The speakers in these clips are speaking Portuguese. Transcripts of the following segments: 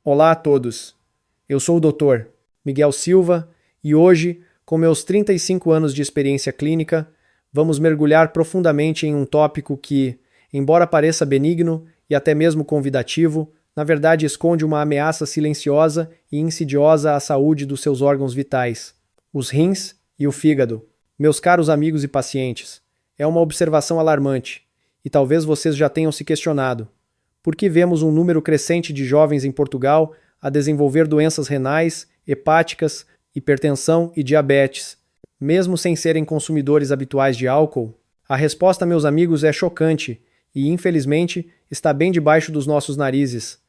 Olá a todos. Eu sou o Dr. Miguel Silva e hoje, com meus 35 anos de experiência clínica, vamos mergulhar profundamente em um tópico que, embora pareça benigno e até mesmo convidativo, na verdade esconde uma ameaça silenciosa e insidiosa à saúde dos seus órgãos vitais: os rins e o fígado. Meus caros amigos e pacientes, é uma observação alarmante, e talvez vocês já tenham se questionado: por que vemos um número crescente de jovens em Portugal a desenvolver doenças renais, hepáticas, hipertensão e diabetes, mesmo sem serem consumidores habituais de álcool? A resposta, meus amigos, é chocante e, infelizmente, está bem debaixo dos nossos narizes.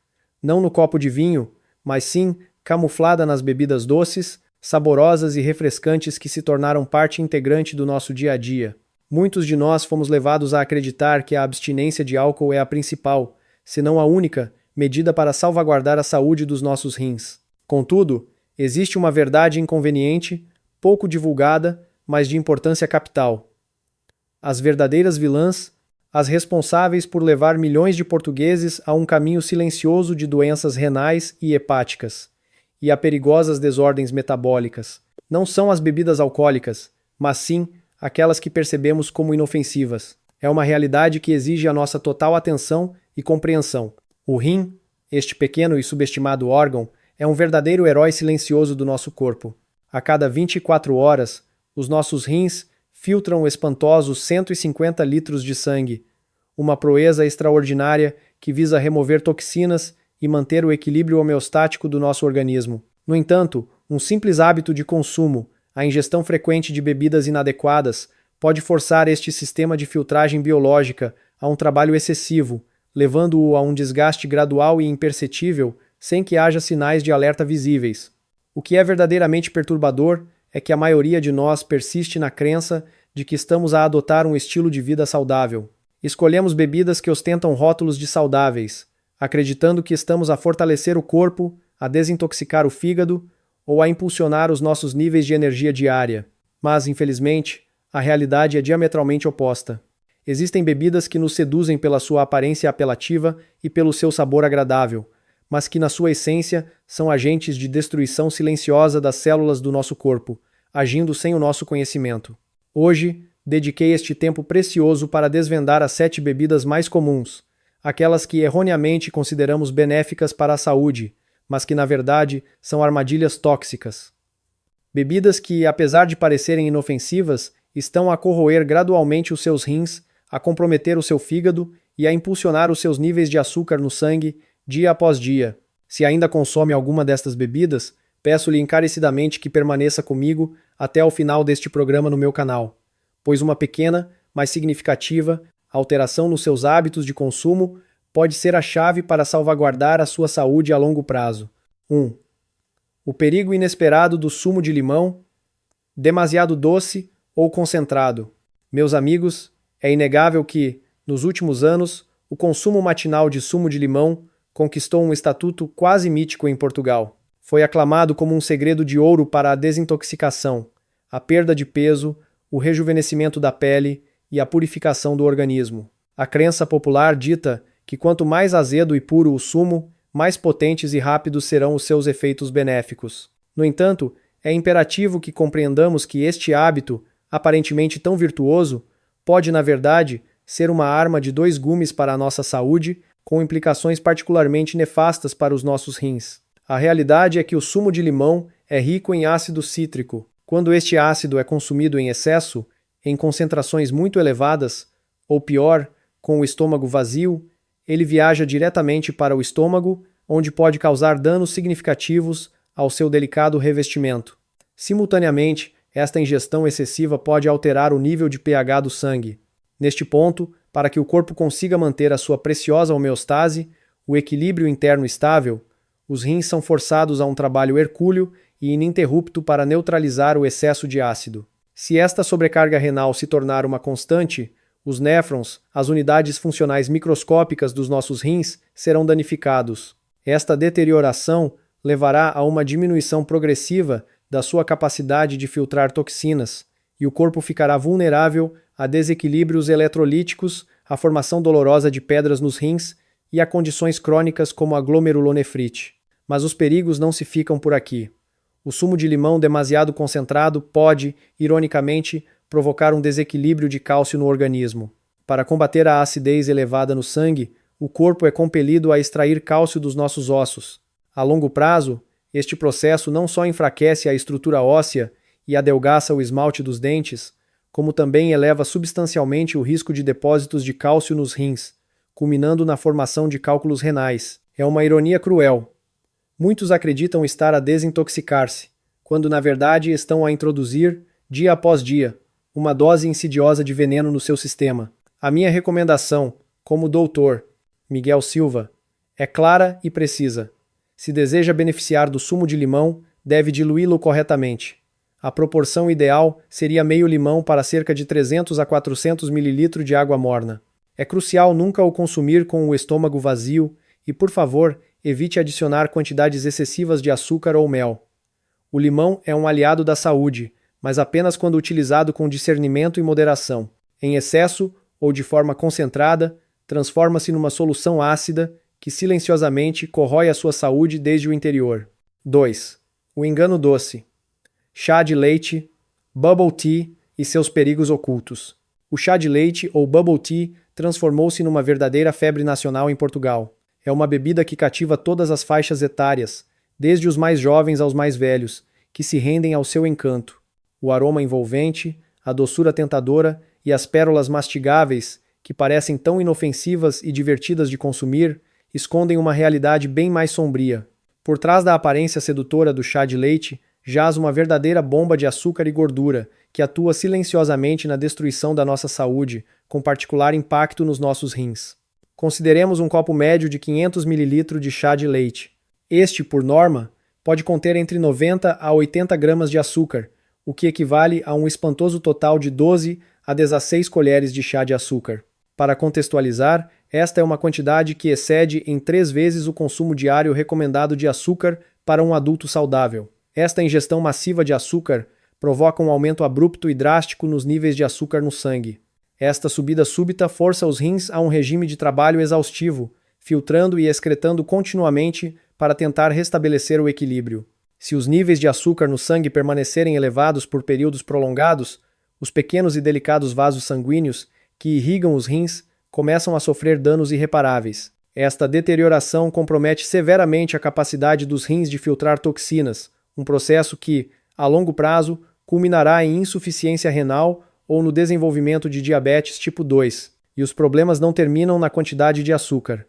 Não no copo de vinho, mas sim camuflada nas bebidas doces, saborosas e refrescantes que se tornaram parte integrante do nosso dia a dia. Muitos de nós fomos levados a acreditar que a abstinência de álcool é a principal, se não a única, medida para salvaguardar a saúde dos nossos rins. Contudo, existe uma verdade inconveniente, pouco divulgada, mas de importância capital. As verdadeiras vilãs, as responsáveis por levar milhões de portugueses a um caminho silencioso de doenças renais e hepáticas, e a perigosas desordens metabólicas, não são as bebidas alcoólicas, mas sim aquelas que percebemos como inofensivas. É uma realidade que exige a nossa total atenção e compreensão. O rim, este pequeno e subestimado órgão, é um verdadeiro herói silencioso do nosso corpo. A cada 24 horas, os nossos rins filtram espantosos 150 litros de sangue, uma proeza extraordinária que visa remover toxinas e manter o equilíbrio homeostático do nosso organismo. No entanto, um simples hábito de consumo, a ingestão frequente de bebidas inadequadas, pode forçar este sistema de filtragem biológica a um trabalho excessivo, levando-o a um desgaste gradual e imperceptível, sem que haja sinais de alerta visíveis. O que é verdadeiramente perturbador é que a maioria de nós persiste na crença de que estamos a adotar um estilo de vida saudável. Escolhemos bebidas que ostentam rótulos de saudáveis, acreditando que estamos a fortalecer o corpo, a desintoxicar o fígado ou a impulsionar os nossos níveis de energia diária. Mas, infelizmente, a realidade é diametralmente oposta. Existem bebidas que nos seduzem pela sua aparência apelativa e pelo seu sabor agradável, mas que na sua essência são agentes de destruição silenciosa das células do nosso corpo, agindo sem o nosso conhecimento. Hoje, dediquei este tempo precioso para desvendar as 7 bebidas mais comuns, aquelas que erroneamente consideramos benéficas para a saúde, mas que na verdade são armadilhas tóxicas. Bebidas que, apesar de parecerem inofensivas, estão a corroer gradualmente os seus rins, a comprometer o seu fígado e a impulsionar os seus níveis de açúcar no sangue dia após dia. Se ainda consome alguma destas bebidas, peço-lhe encarecidamente que permaneça comigo até ao final deste programa no meu canal, pois uma pequena, mas significativa, alteração nos seus hábitos de consumo pode ser a chave para salvaguardar a sua saúde a longo prazo. 1. O perigo inesperado do sumo de limão, demasiado doce ou concentrado. Meus amigos, é inegável que, nos últimos anos, o consumo matinal de sumo de limão conquistou um estatuto quase mítico em Portugal. Foi aclamado como um segredo de ouro para a desintoxicação, a perda de peso, o rejuvenescimento da pele e a purificação do organismo. A crença popular dita que quanto mais azedo e puro o sumo, mais potentes e rápidos serão os seus efeitos benéficos. No entanto, é imperativo que compreendamos que este hábito, aparentemente tão virtuoso, pode, na verdade, ser uma arma de 2 gumes para a nossa saúde, com implicações particularmente nefastas para os nossos rins. A realidade é que o sumo de limão é rico em ácido cítrico. Quando este ácido é consumido em excesso, em concentrações muito elevadas, ou pior, com o estômago vazio, ele viaja diretamente para o estômago, onde pode causar danos significativos ao seu delicado revestimento. Simultaneamente, esta ingestão excessiva pode alterar o nível de pH do sangue. Neste ponto, para que o corpo consiga manter a sua preciosa homeostase, o equilíbrio interno estável, os rins são forçados a um trabalho hercúleo e ininterrupto para neutralizar o excesso de ácido. Se esta sobrecarga renal se tornar uma constante, os néfrons, as unidades funcionais microscópicas dos nossos rins, serão danificados. Esta deterioração levará a uma diminuição progressiva da sua capacidade de filtrar toxinas, e o corpo ficará vulnerável a desequilíbrios eletrolíticos, à formação dolorosa de pedras nos rins e a condições crônicas como a glomerulonefrite. Mas os perigos não se ficam por aqui. O sumo de limão demasiado concentrado pode, ironicamente, provocar um desequilíbrio de cálcio no organismo. Para combater a acidez elevada no sangue, o corpo é compelido a extrair cálcio dos nossos ossos. A longo prazo, este processo não só enfraquece a estrutura óssea e adelgaça o esmalte dos dentes, como também eleva substancialmente o risco de depósitos de cálcio nos rins, culminando na formação de cálculos renais. É uma ironia cruel. Muitos acreditam estar a desintoxicar-se, quando na verdade estão a introduzir, dia após dia, uma dose insidiosa de veneno no seu sistema. A minha recomendação, como doutor Miguel Silva, é clara e precisa. Se deseja beneficiar do sumo de limão, deve diluí-lo corretamente. A proporção ideal seria meio limão para cerca de 300 a 400 ml de água morna. É crucial nunca o consumir com o estômago vazio e, por favor, evite adicionar quantidades excessivas de açúcar ou mel. O limão é um aliado da saúde, mas apenas quando utilizado com discernimento e moderação. Em excesso, ou de forma concentrada, transforma-se numa solução ácida que silenciosamente corrói a sua saúde desde o interior. 2. O engano doce. Chá de leite, bubble tea e seus perigos ocultos. O chá de leite ou bubble tea transformou-se numa verdadeira febre nacional em Portugal. É uma bebida que cativa todas as faixas etárias, desde os mais jovens aos mais velhos, que se rendem ao seu encanto. O aroma envolvente, a doçura tentadora e as pérolas mastigáveis, que parecem tão inofensivas e divertidas de consumir, escondem uma realidade bem mais sombria. Por trás da aparência sedutora do chá de leite, jaz uma verdadeira bomba de açúcar e gordura, que atua silenciosamente na destruição da nossa saúde, com particular impacto nos nossos rins. Consideremos um copo médio de 500 ml de chá de leite. Este, por norma, pode conter entre 90 a 80 gramas de açúcar, o que equivale a um espantoso total de 12 a 16 colheres de chá de açúcar. Para contextualizar, esta é uma quantidade que excede em 3 vezes o consumo diário recomendado de açúcar para um adulto saudável. Esta ingestão massiva de açúcar provoca um aumento abrupto e drástico nos níveis de açúcar no sangue. Esta subida súbita força os rins a um regime de trabalho exaustivo, filtrando e excretando continuamente para tentar restabelecer o equilíbrio. Se os níveis de açúcar no sangue permanecerem elevados por períodos prolongados, os pequenos e delicados vasos sanguíneos que irrigam os rins começam a sofrer danos irreparáveis. Esta deterioração compromete severamente a capacidade dos rins de filtrar toxinas, um processo que, a longo prazo, culminará em insuficiência renal ou no desenvolvimento de diabetes tipo 2. E os problemas não terminam na quantidade de açúcar.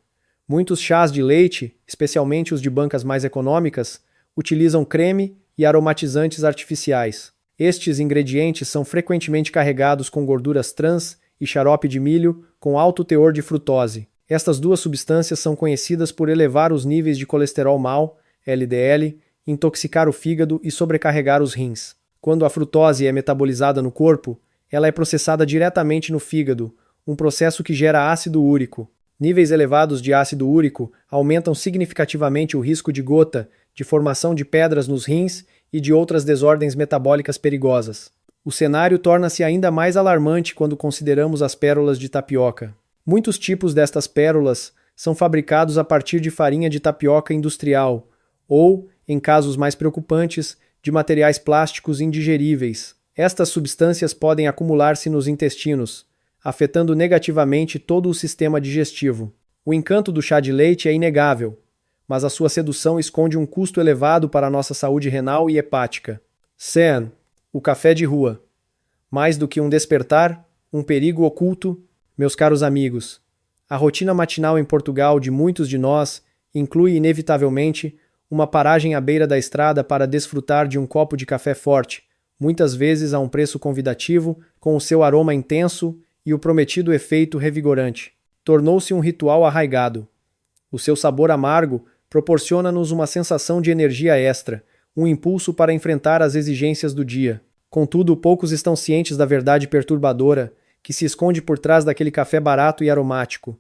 Muitos chás de leite, especialmente os de bancas mais econômicas, utilizam creme e aromatizantes artificiais. Estes ingredientes são frequentemente carregados com gorduras trans e xarope de milho com alto teor de frutose. Estas duas substâncias são conhecidas por elevar os níveis de colesterol mau, LDL, intoxicar o fígado e sobrecarregar os rins. Quando a frutose é metabolizada no corpo, ela é processada diretamente no fígado, um processo que gera ácido úrico. Níveis elevados de ácido úrico aumentam significativamente o risco de gota, de formação de pedras nos rins e de outras desordens metabólicas perigosas. O cenário torna-se ainda mais alarmante quando consideramos as pérolas de tapioca. Muitos tipos destas pérolas são fabricados a partir de farinha de tapioca industrial ou, em casos mais preocupantes, de materiais plásticos indigeríveis. Estas substâncias podem acumular-se nos intestinos, afetando negativamente todo o sistema digestivo. O encanto do chá de leite é inegável, mas a sua sedução esconde um custo elevado para a nossa saúde renal e hepática. Sen, o café de rua. Mais do que um despertar, um perigo oculto, meus caros amigos. A rotina matinal em Portugal de muitos de nós inclui inevitavelmente uma paragem à beira da estrada para desfrutar de um copo de café forte, muitas vezes a um preço convidativo, com o seu aroma intenso e o prometido efeito revigorante. Tornou-se um ritual arraigado. O seu sabor amargo proporciona-nos uma sensação de energia extra, um impulso para enfrentar as exigências do dia. Contudo, poucos estão cientes da verdade perturbadora que se esconde por trás daquele café barato e aromático.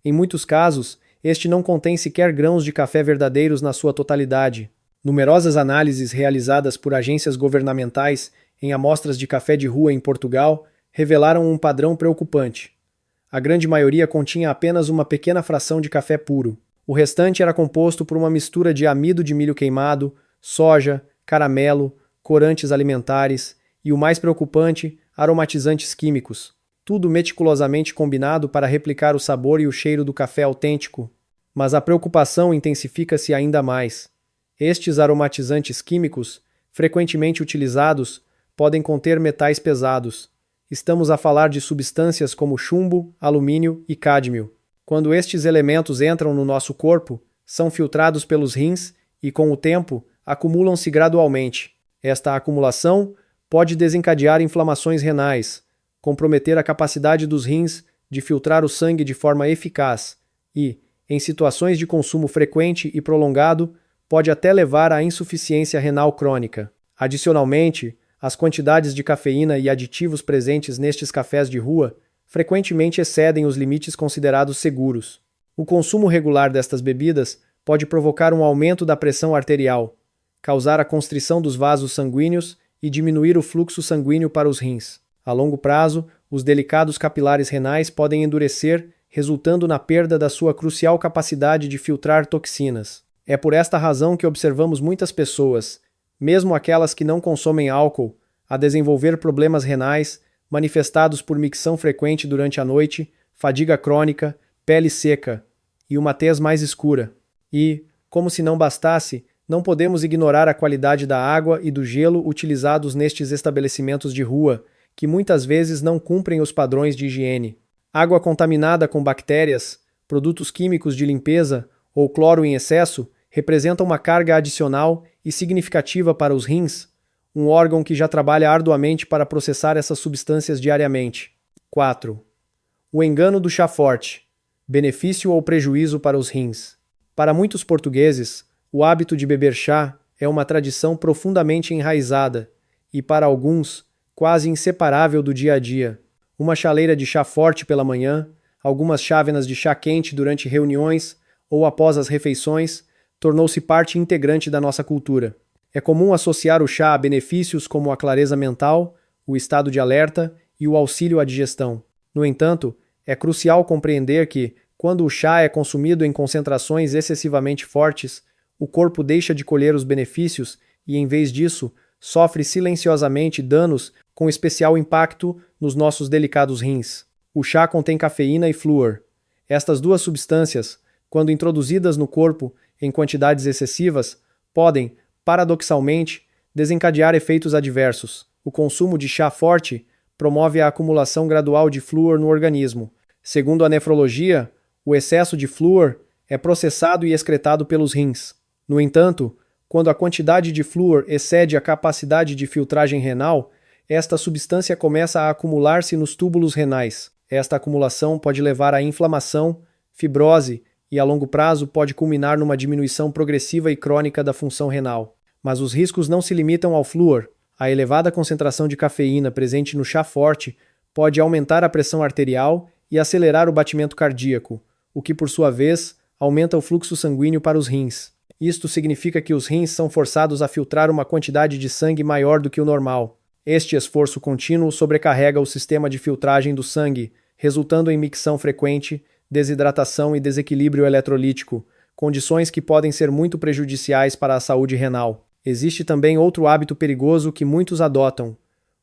Em muitos casos, este não contém sequer grãos de café verdadeiros na sua totalidade. Numerosas análises realizadas por agências governamentais em amostras de café de rua em Portugal revelaram um padrão preocupante. A grande maioria continha apenas uma pequena fração de café puro. O restante era composto por uma mistura de amido de milho queimado, soja, caramelo, corantes alimentares e, o mais preocupante, aromatizantes químicos. Tudo meticulosamente combinado para replicar o sabor e o cheiro do café autêntico. Mas a preocupação intensifica-se ainda mais. Estes aromatizantes químicos, frequentemente utilizados, podem conter metais pesados. Estamos a falar de substâncias como chumbo, alumínio e cádmio. Quando estes elementos entram no nosso corpo, são filtrados pelos rins e, com o tempo, acumulam-se gradualmente. Esta acumulação pode desencadear inflamações renais, comprometer a capacidade dos rins de filtrar o sangue de forma eficaz e, em situações de consumo frequente e prolongado, pode até levar à insuficiência renal crônica. Adicionalmente, as quantidades de cafeína e aditivos presentes nestes cafés de rua frequentemente excedem os limites considerados seguros. O consumo regular destas bebidas pode provocar um aumento da pressão arterial, causar a constrição dos vasos sanguíneos e diminuir o fluxo sanguíneo para os rins. A longo prazo, os delicados capilares renais podem endurecer, resultando na perda da sua crucial capacidade de filtrar toxinas. É por esta razão que observamos muitas pessoas, mesmo aquelas que não consomem álcool, a desenvolver problemas renais manifestados por micção frequente durante a noite, fadiga crônica, pele seca e uma tez mais escura. E, como se não bastasse, não podemos ignorar a qualidade da água e do gelo utilizados nestes estabelecimentos de rua, que muitas vezes não cumprem os padrões de higiene. Água contaminada com bactérias, produtos químicos de limpeza ou cloro em excesso representa uma carga adicional e significativa para os rins, um órgão que já trabalha arduamente para processar essas substâncias diariamente. 4. O engano do chá forte. Benefício ou prejuízo para os rins. Para muitos portugueses, o hábito de beber chá é uma tradição profundamente enraizada e, para alguns, quase inseparável do dia a dia. Uma chaleira de chá forte pela manhã, algumas chávenas de chá quente durante reuniões ou após as refeições, tornou-se parte integrante da nossa cultura. É comum associar o chá a benefícios como a clareza mental, o estado de alerta e o auxílio à digestão. No entanto, é crucial compreender que, quando o chá é consumido em concentrações excessivamente fortes, o corpo deixa de colher os benefícios e, em vez disso, sofre silenciosamente danos com especial impacto nos nossos delicados rins. O chá contém cafeína e flúor. Estas duas substâncias, quando introduzidas no corpo em quantidades excessivas, podem, paradoxalmente, desencadear efeitos adversos. O consumo de chá forte promove a acumulação gradual de flúor no organismo. Segundo a nefrologia, o excesso de flúor é processado e excretado pelos rins. No entanto, quando a quantidade de flúor excede a capacidade de filtragem renal, esta substância começa a acumular-se nos túbulos renais. Esta acumulação pode levar à inflamação, fibrose e, a longo prazo, pode culminar numa diminuição progressiva e crônica da função renal. Mas os riscos não se limitam ao flúor. A elevada concentração de cafeína presente no chá forte pode aumentar a pressão arterial e acelerar o batimento cardíaco, o que, por sua vez, aumenta o fluxo sanguíneo para os rins. Isto significa que os rins são forçados a filtrar uma quantidade de sangue maior do que o normal. Este esforço contínuo sobrecarrega o sistema de filtragem do sangue, resultando em micção frequente, desidratação e desequilíbrio eletrolítico, condições que podem ser muito prejudiciais para a saúde renal. Existe também outro hábito perigoso que muitos adotam: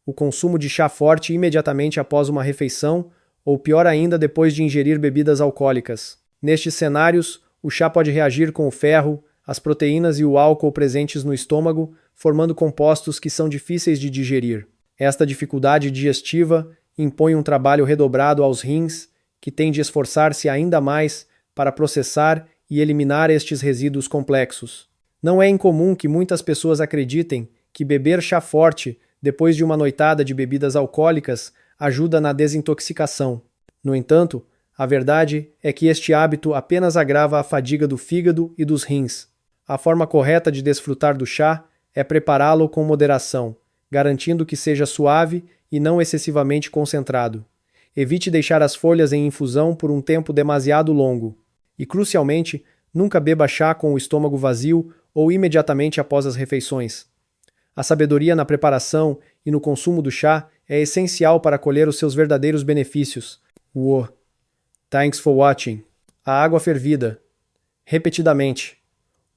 o consumo de chá forte imediatamente após uma refeição ou, pior ainda, depois de ingerir bebidas alcoólicas. Nestes cenários, o chá pode reagir com o ferro, as proteínas e o álcool presentes no estômago, formando compostos que são difíceis de digerir. Esta dificuldade digestiva impõe um trabalho redobrado aos rins, que têm de esforçar-se ainda mais para processar e eliminar estes resíduos complexos. Não é incomum que muitas pessoas acreditem que beber chá forte depois de uma noitada de bebidas alcoólicas ajuda na desintoxicação. No entanto, a verdade é que este hábito apenas agrava a fadiga do fígado e dos rins. A forma correta de desfrutar do chá é prepará-lo com moderação, garantindo que seja suave e não excessivamente concentrado. Evite deixar as folhas em infusão por um tempo demasiado longo. E, crucialmente, nunca beba chá com o estômago vazio ou imediatamente após as refeições. A sabedoria na preparação e no consumo do chá é essencial para colher os seus verdadeiros benefícios. Thanks for watching. A água fervida. repetidamente.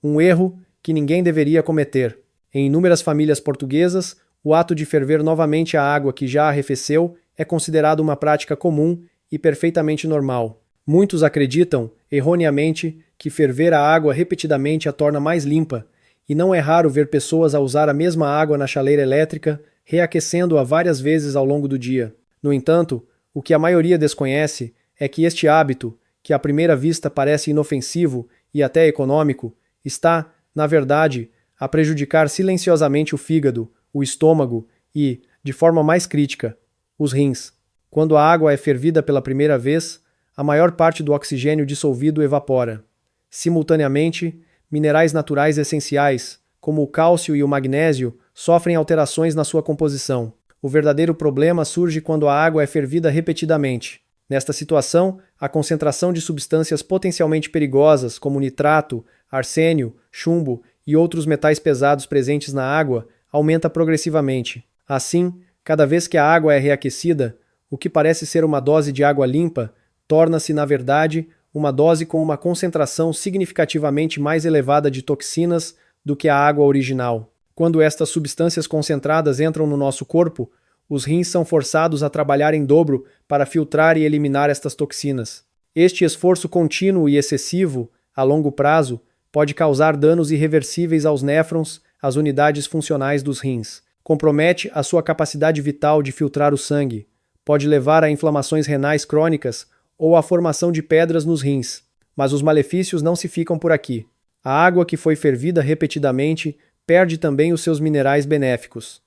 Um erro que ninguém deveria cometer. Em inúmeras famílias portuguesas, o ato de ferver novamente a água que já arrefeceu é considerado uma prática comum e perfeitamente normal. Muitos acreditam, erroneamente, que ferver a água repetidamente a torna mais limpa, e não é raro ver pessoas a usar a mesma água na chaleira elétrica, reaquecendo-a várias vezes ao longo do dia. No entanto, o que a maioria desconhece é que este hábito, que à primeira vista parece inofensivo e até econômico, está, na verdade, a prejudicar silenciosamente o fígado, o estômago e, de forma mais crítica, os rins. Quando a água é fervida pela primeira vez, a maior parte do oxigênio dissolvido evapora. Simultaneamente, minerais naturais essenciais, como o cálcio e o magnésio, sofrem alterações na sua composição. O verdadeiro problema surge quando a água é fervida repetidamente. Nesta situação, a concentração de substâncias potencialmente perigosas, como nitrato, arsênio, chumbo e outros metais pesados presentes na água, aumenta progressivamente. Assim, cada vez que a água é reaquecida, o que parece ser uma dose de água limpa, torna-se, na verdade, uma dose com uma concentração significativamente mais elevada de toxinas do que a água original. Quando estas substâncias concentradas entram no nosso corpo, os rins são forçados a trabalhar em dobro para filtrar e eliminar estas toxinas. Este esforço contínuo e excessivo, a longo prazo, pode causar danos irreversíveis aos néfrons, as unidades funcionais dos rins. Compromete a sua capacidade vital de filtrar o sangue. Pode levar a inflamações renais crônicas ou à formação de pedras nos rins. Mas os malefícios não se ficam por aqui. A água que foi fervida repetidamente perde também os seus minerais benéficos.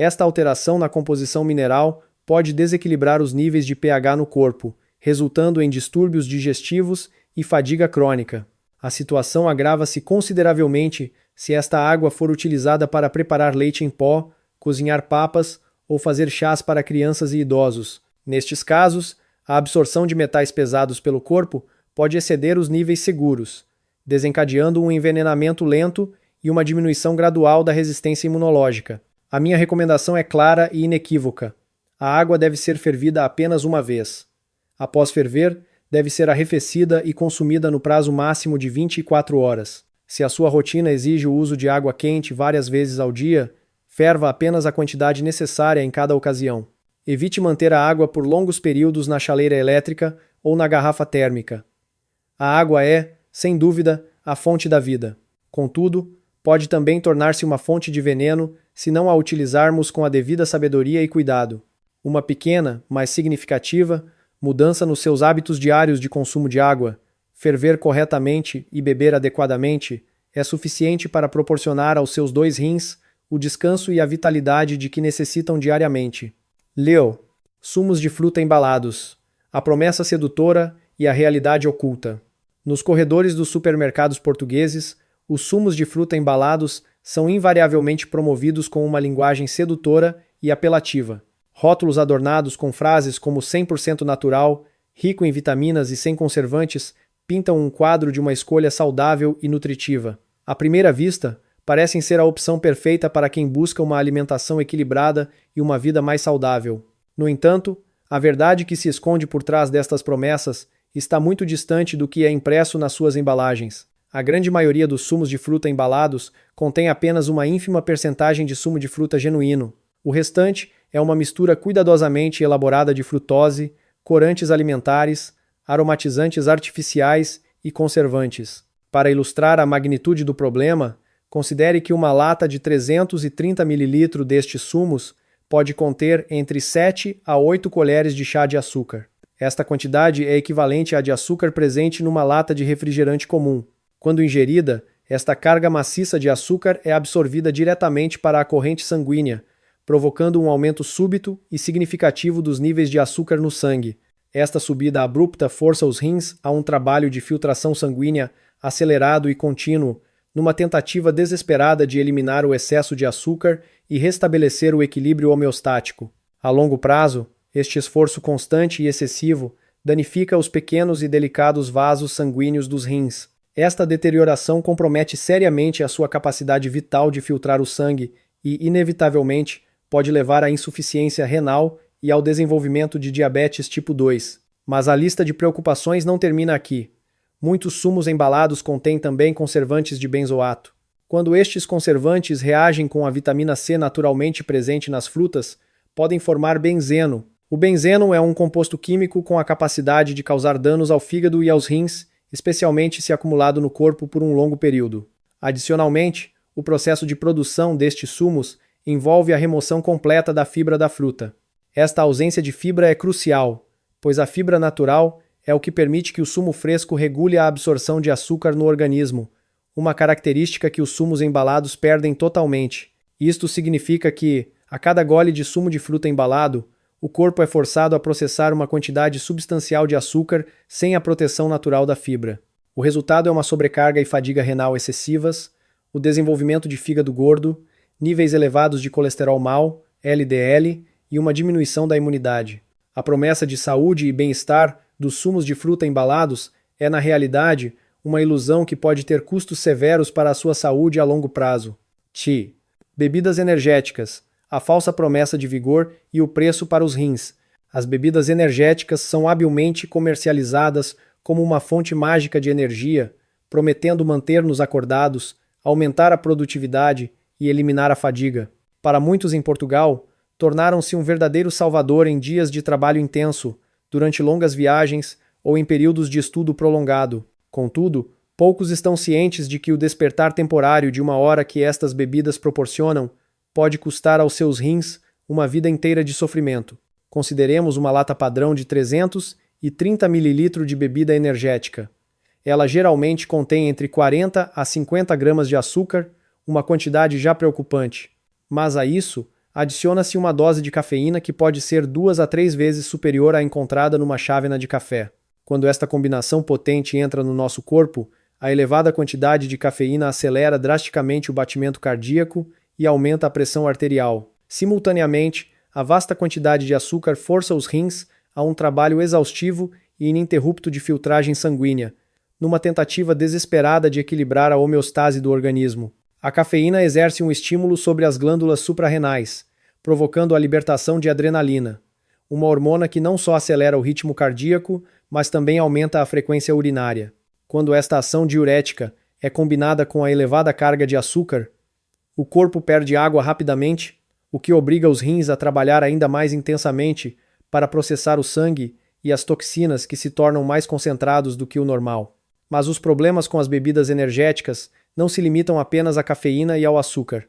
Esta alteração na composição mineral pode desequilibrar os níveis de pH no corpo, resultando em distúrbios digestivos e fadiga crônica. A situação agrava-se consideravelmente se esta água for utilizada para preparar leite em pó, cozinhar papas ou fazer chás para crianças e idosos. Nestes casos, a absorção de metais pesados pelo corpo pode exceder os níveis seguros, desencadeando um envenenamento lento e uma diminuição gradual da resistência imunológica. A minha recomendação é clara e inequívoca. A água deve ser fervida apenas uma vez. Após ferver, deve ser arrefecida e consumida no prazo máximo de 24 horas. Se a sua rotina exige o uso de água quente várias vezes ao dia, ferva apenas a quantidade necessária em cada ocasião. Evite manter a água por longos períodos na chaleira elétrica ou na garrafa térmica. A água é, sem dúvida, a fonte da vida. Contudo, pode também tornar-se uma fonte de veneno se não a utilizarmos com a devida sabedoria e cuidado. Uma pequena, mas significativa, mudança nos seus hábitos diários de consumo de água, ferver corretamente e beber adequadamente, é suficiente para proporcionar aos seus dois rins o descanso e a vitalidade de que necessitam diariamente. Leo, sumos de fruta embalados, a promessa sedutora e a realidade oculta. Nos corredores dos supermercados portugueses, os sumos de fruta embalados são invariavelmente promovidos com uma linguagem sedutora e apelativa. Rótulos adornados com frases como 100% natural, rico em vitaminas e sem conservantes pintam um quadro de uma escolha saudável e nutritiva. À primeira vista, parecem ser a opção perfeita para quem busca uma alimentação equilibrada e uma vida mais saudável. No entanto, a verdade que se esconde por trás destas promessas está muito distante do que é impresso nas suas embalagens. A grande maioria dos sumos de fruta embalados contém apenas uma ínfima percentagem de sumo de fruta genuíno. O restante é uma mistura cuidadosamente elaborada de frutose, corantes alimentares, aromatizantes artificiais e conservantes. Para ilustrar a magnitude do problema, considere que uma lata de 330 ml destes sumos pode conter entre 7 a 8 colheres de chá de açúcar. Esta quantidade é equivalente à de açúcar presente numa lata de refrigerante comum. Quando ingerida, esta carga maciça de açúcar é absorvida diretamente para a corrente sanguínea, provocando um aumento súbito e significativo dos níveis de açúcar no sangue. Esta subida abrupta força os rins a um trabalho de filtração sanguínea acelerado e contínuo, numa tentativa desesperada de eliminar o excesso de açúcar e restabelecer o equilíbrio homeostático. A longo prazo, este esforço constante e excessivo danifica os pequenos e delicados vasos sanguíneos dos rins. Esta deterioração compromete seriamente a sua capacidade vital de filtrar o sangue e, inevitavelmente, pode levar à insuficiência renal e ao desenvolvimento de diabetes tipo 2. Mas a lista de preocupações não termina aqui. Muitos sumos embalados contêm também conservantes de benzoato. Quando estes conservantes reagem com a vitamina C naturalmente presente nas frutas, podem formar benzeno. O benzeno é um composto químico com a capacidade de causar danos ao fígado e aos rins, especialmente se acumulado no corpo por um longo período. Adicionalmente, o processo de produção destes sumos envolve a remoção completa da fibra da fruta. Esta ausência de fibra é crucial, pois a fibra natural é o que permite que o sumo fresco regule a absorção de açúcar no organismo, uma característica que os sumos embalados perdem totalmente. Isto significa que, a cada gole de sumo de fruta embalado, o corpo é forçado a processar uma quantidade substancial de açúcar sem a proteção natural da fibra. O resultado é uma sobrecarga e fadiga renal excessivas, o desenvolvimento de fígado gordo, níveis elevados de colesterol mau, LDL, e uma diminuição da imunidade. A promessa de saúde e bem-estar dos sumos de fruta embalados é, na realidade, uma ilusão que pode ter custos severos para a sua saúde a longo prazo. Bebidas energéticas, a falsa promessa de vigor e o preço para os rins. As bebidas energéticas são habilmente comercializadas como uma fonte mágica de energia, prometendo manter-nos acordados, aumentar a produtividade e eliminar a fadiga. Para muitos em Portugal, tornaram-se um verdadeiro salvador em dias de trabalho intenso, durante longas viagens ou em períodos de estudo prolongado. Contudo, poucos estão cientes de que o despertar temporário de uma hora que estas bebidas proporcionam pode custar aos seus rins uma vida inteira de sofrimento. Consideremos uma lata padrão de 330 ml de bebida energética. Ela geralmente contém entre 40 a 50 gramas de açúcar, uma quantidade já preocupante. Mas a isso, adiciona-se uma dose de cafeína que pode ser 2 a 3 vezes superior à encontrada numa chávena de café. Quando esta combinação potente entra no nosso corpo, a elevada quantidade de cafeína acelera drasticamente o batimento cardíaco e aumenta a pressão arterial. Simultaneamente, a vasta quantidade de açúcar força os rins a um trabalho exaustivo e ininterrupto de filtragem sanguínea, numa tentativa desesperada de equilibrar a homeostase do organismo. A cafeína exerce um estímulo sobre as glândulas suprarrenais, provocando a libertação de adrenalina, uma hormona que não só acelera o ritmo cardíaco, mas também aumenta a frequência urinária. Quando esta ação diurética é combinada com a elevada carga de açúcar, o corpo perde água rapidamente, o que obriga os rins a trabalhar ainda mais intensamente para processar o sangue e as toxinas que se tornam mais concentrados do que o normal. Mas os problemas com as bebidas energéticas não se limitam apenas à cafeína e ao açúcar.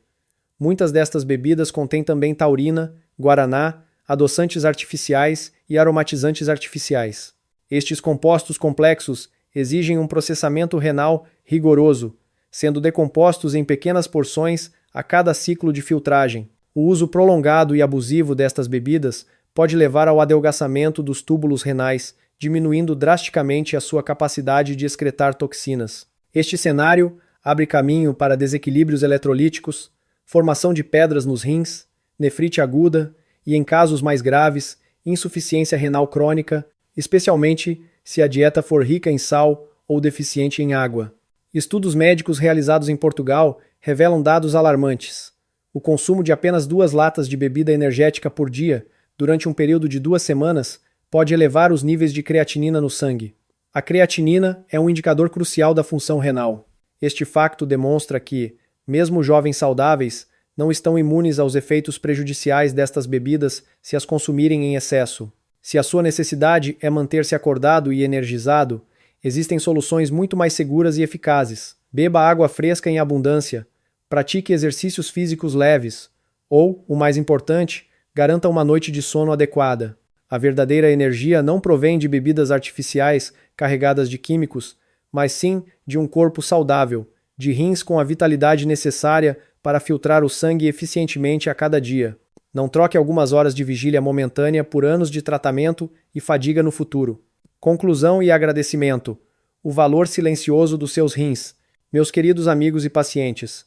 Muitas destas bebidas contêm também taurina, guaraná, adoçantes artificiais e aromatizantes artificiais. Estes compostos complexos exigem um processamento renal rigoroso, sendo decompostos em pequenas porções a cada ciclo de filtragem. O uso prolongado e abusivo destas bebidas pode levar ao adelgaçamento dos túbulos renais, diminuindo drasticamente a sua capacidade de excretar toxinas. Este cenário abre caminho para desequilíbrios eletrolíticos, formação de pedras nos rins, nefrite aguda e, em casos mais graves, insuficiência renal crônica, especialmente se a dieta for rica em sal ou deficiente em água. Estudos médicos realizados em Portugal revelam dados alarmantes. O consumo de apenas 2 latas de bebida energética por dia, durante um período de 2 semanas, pode elevar os níveis de creatinina no sangue. A creatinina é um indicador crucial da função renal. Este facto demonstra que, mesmo jovens saudáveis, não estão imunes aos efeitos prejudiciais destas bebidas se as consumirem em excesso. Se a sua necessidade é manter-se acordado e energizado, existem soluções muito mais seguras e eficazes. Beba água fresca em abundância, pratique exercícios físicos leves, ou, o mais importante, garanta uma noite de sono adequada. A verdadeira energia não provém de bebidas artificiais carregadas de químicos, mas sim de um corpo saudável, de rins com a vitalidade necessária para filtrar o sangue eficientemente a cada dia. Não troque algumas horas de vigília momentânea por anos de tratamento e fadiga no futuro. Conclusão e agradecimento. O valor silencioso dos seus rins. Meus queridos amigos e pacientes,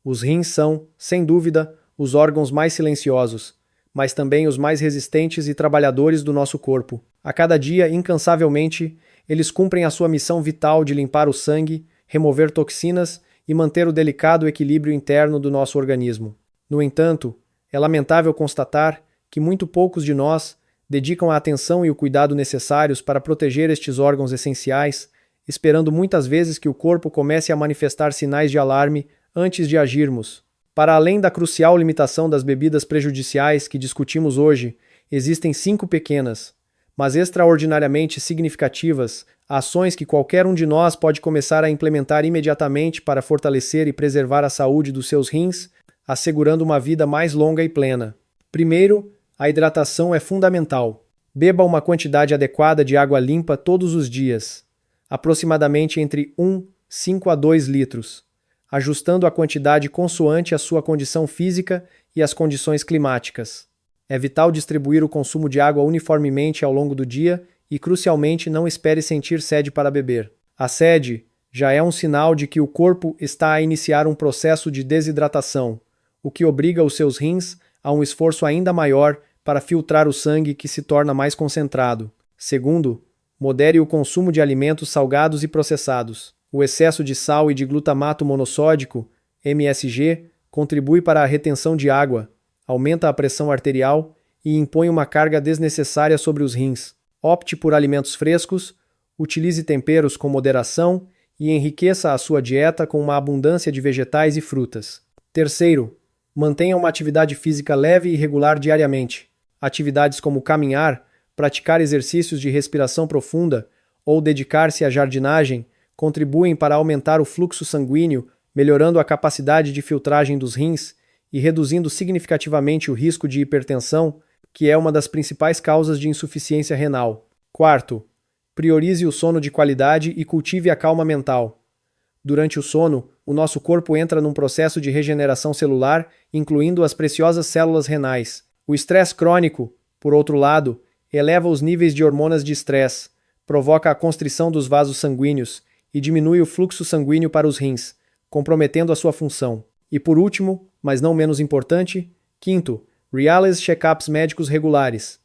os rins são, sem dúvida, os órgãos mais silenciosos, mas também os mais resistentes e trabalhadores do nosso corpo. A cada dia, incansavelmente, eles cumprem a sua missão vital de limpar o sangue, remover toxinas e manter o delicado equilíbrio interno do nosso organismo. No entanto, é lamentável constatar que muito poucos de nós dedicam a atenção e o cuidado necessários para proteger estes órgãos essenciais, esperando muitas vezes que o corpo comece a manifestar sinais de alarme antes de agirmos. Para além da crucial limitação das bebidas prejudiciais que discutimos hoje, existem 5 pequenas, mas extraordinariamente significativas, ações que qualquer um de nós pode começar a implementar imediatamente para fortalecer e preservar a saúde dos seus rins, assegurando uma vida mais longa e plena. Primeiro, a hidratação é fundamental. Beba uma quantidade adequada de água limpa todos os dias, aproximadamente entre 5 a 2 litros, ajustando a quantidade consoante a sua condição física e as condições climáticas. É vital distribuir o consumo de água uniformemente ao longo do dia e, crucialmente, não espere sentir sede para beber. A sede já é um sinal de que o corpo está a iniciar um processo de desidratação, o que obriga os seus rins a um esforço ainda maior para filtrar o sangue que se torna mais concentrado. Segundo, modere o consumo de alimentos salgados e processados. O excesso de sal e de glutamato monossódico, MSG, contribui para a retenção de água, aumenta a pressão arterial e impõe uma carga desnecessária sobre os rins. Opte por alimentos frescos, utilize temperos com moderação e enriqueça a sua dieta com uma abundância de vegetais e frutas. Terceiro, mantenha uma atividade física leve e regular diariamente. Atividades como caminhar, praticar exercícios de respiração profunda ou dedicar-se à jardinagem contribuem para aumentar o fluxo sanguíneo, melhorando a capacidade de filtragem dos rins e reduzindo significativamente o risco de hipertensão, que é uma das principais causas de insuficiência renal. Quarto, priorize o sono de qualidade e cultive a calma mental. Durante o sono, o nosso corpo entra num processo de regeneração celular, incluindo as preciosas células renais. O estresse crônico, por outro lado, eleva os níveis de hormonas de estresse, provoca a constrição dos vasos sanguíneos e diminui o fluxo sanguíneo para os rins, comprometendo a sua função. E por último, mas não menos importante, quinto, realize check-ups médicos regulares.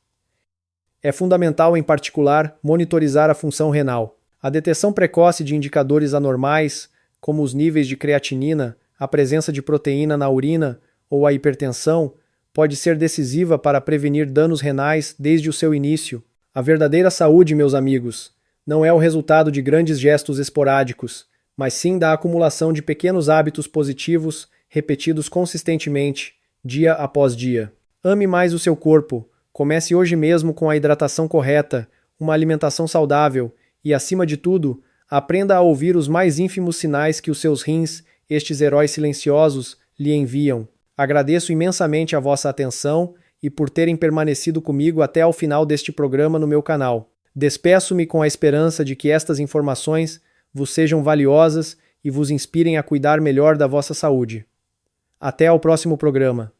É fundamental, em particular, monitorizar a função renal. A detecção precoce de indicadores anormais, como os níveis de creatinina, a presença de proteína na urina ou a hipertensão, pode ser decisiva para prevenir danos renais desde o seu início. A verdadeira saúde, meus amigos, não é o resultado de grandes gestos esporádicos, mas sim da acumulação de pequenos hábitos positivos repetidos consistentemente, dia após dia. Ame mais o seu corpo, comece hoje mesmo com a hidratação correta, uma alimentação saudável e, acima de tudo, aprenda a ouvir os mais ínfimos sinais que os seus rins, estes heróis silenciosos, lhe enviam. Agradeço imensamente a vossa atenção e por terem permanecido comigo até ao final deste programa no meu canal. Despeço-me com a esperança de que estas informações vos sejam valiosas e vos inspirem a cuidar melhor da vossa saúde. Até ao próximo programa.